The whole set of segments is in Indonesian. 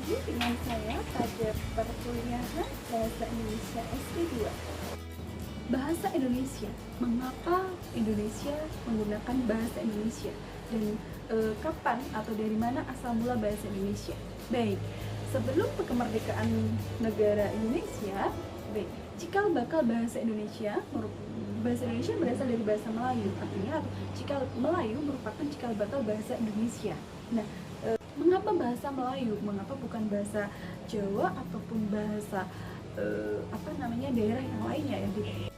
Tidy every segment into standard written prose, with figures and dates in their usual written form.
lagi dengan saya pada perkuliahan Bahasa Indonesia SD2. Bahasa Indonesia, mengapa Indonesia menggunakan bahasa Indonesia? Dan kapan atau dari mana asal mula bahasa Indonesia? Baik, sebelum kemerdekaan negara Indonesia, cikal bakal bahasa Indonesia berasal dari bahasa Melayu. Artinya cikal Melayu merupakan cikal bakal bahasa Indonesia. Nah, mengapa bahasa Melayu? Mengapa bukan bahasa Jawa ataupun bahasa daerah yang lainnya ya?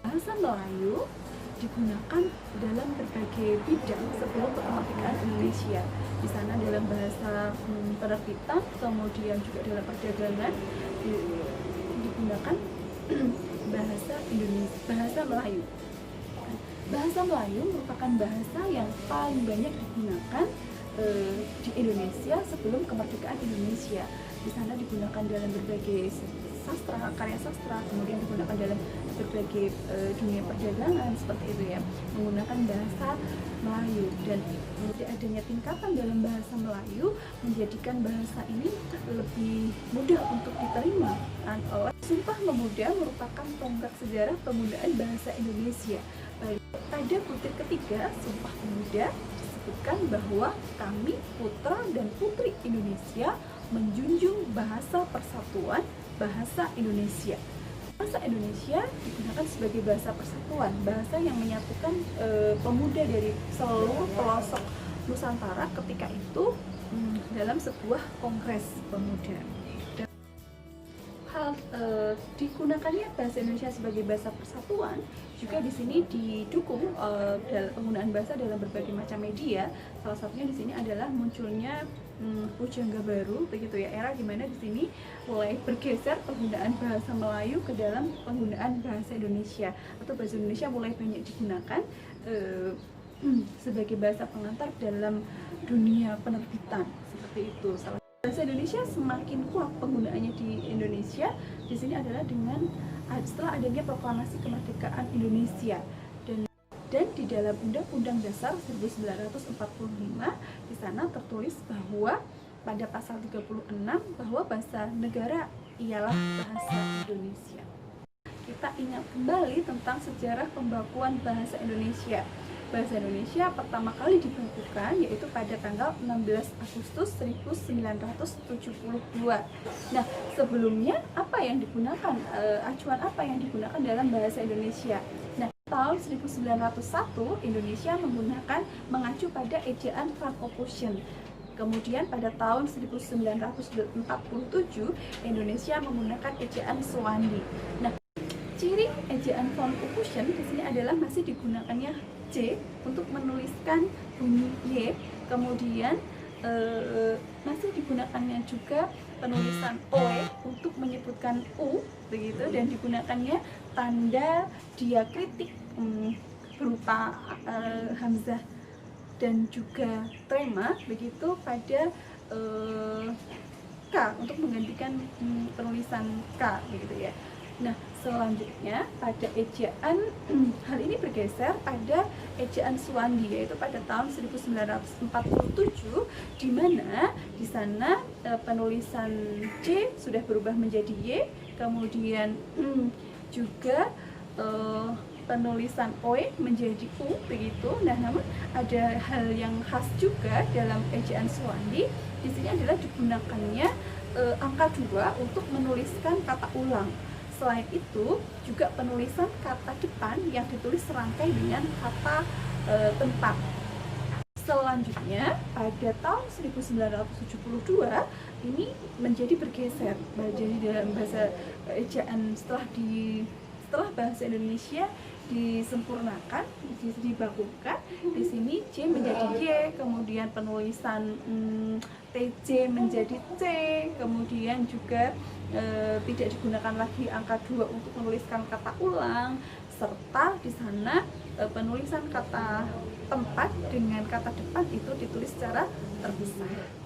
Bahasa Melayu digunakan dalam berbagai bidang sebelum kemerdekaan Indonesia. Di sana dalam bahasa penerbitan, kemudian juga dalam perdagangan digunakan bahasa Indonesia, bahasa Melayu. Bahasa Melayu merupakan bahasa yang paling banyak digunakan di Indonesia sebelum kemerdekaan Indonesia. Di sana digunakan dalam berbagai sastra, karya sastra, kemudian digunakan dalam berbagai dunia perdagangan seperti itu ya, menggunakan bahasa Melayu. Dan adanya tingkatan dalam bahasa Melayu menjadikan bahasa ini lebih mudah untuk diterima oleh Sumpah Pemuda merupakan tonggak sejarah penggunaan bahasa Indonesia. Pada butir ketiga Sumpah Pemuda disebutkan bahwa kami putra dan putri Indonesia menjunjung bahasa persatuan, bahasa Indonesia. Bahasa Indonesia digunakan sebagai bahasa persatuan, bahasa yang menyatukan pemuda dari seluruh pelosok Nusantara ketika itu dalam sebuah kongres pemuda. Digunakannya bahasa Indonesia sebagai bahasa persatuan juga di sini didukung dalam penggunaan bahasa dalam berbagai macam media. Salah satunya di sini adalah munculnya pujangga baru, begitu ya, era dimana di sini mulai bergeser penggunaan bahasa Melayu ke dalam penggunaan bahasa Indonesia, atau bahasa Indonesia mulai banyak digunakan sebagai bahasa pengantar dalam dunia penerbitan seperti itu. Bahasa Indonesia semakin kuat penggunaannya di Indonesia di sini adalah dengan setelah adanya proklamasi kemerdekaan Indonesia dan di dalam Undang-Undang Dasar 1945 di sana tertulis bahwa pada pasal 36 bahwa bahasa negara ialah bahasa Indonesia. Kita ingat kembali tentang sejarah pembakuan bahasa Indonesia. Bahasa Indonesia pertama kali dibakukan yaitu pada tanggal 16 Agustus 1972. Nah, sebelumnya apa yang digunakan, acuan apa yang digunakan dalam bahasa Indonesia? Nah, tahun 1901 Indonesia mengacu pada ejaan Franco-Prussian. Kemudian pada tahun 1947 Indonesia menggunakan ejaan Swandi. Nah, ciri ejaan Franco-Prussian di sini adalah masih digunakannya C untuk menuliskan bunyi Y, kemudian masih digunakannya juga penulisan OE untuk menyebutkan U, begitu, dan digunakannya tanda diakritik berupa hamzah dan juga trema, begitu, pada K untuk menggantikan penulisan K, begitu ya. Nah, selanjutnya pada ejaan hal ini bergeser pada ejaan Swandi, yaitu pada tahun 1947, di mana di sana penulisan C sudah berubah menjadi Y, kemudian juga penulisan OE menjadi U, begitu. Nah, namun ada hal yang khas juga dalam ejaan Swandi. Di sini adalah digunakannya angka 2 untuk menuliskan kata ulang. Selain itu, juga penulisan kata depan yang ditulis serangkai dengan kata tempat. Selanjutnya, pada tahun 1972, ini menjadi bergeser. Jadi dalam bahasa ejaan setelah bahasa Indonesia disempurnakan, dibakukan, di sini C menjadi Y, kemudian penulisan TJ menjadi C, kemudian juga tidak digunakan lagi angka 2 untuk menuliskan kata ulang, serta di sana penulisan kata tempat dengan kata depan itu ditulis secara terpisah.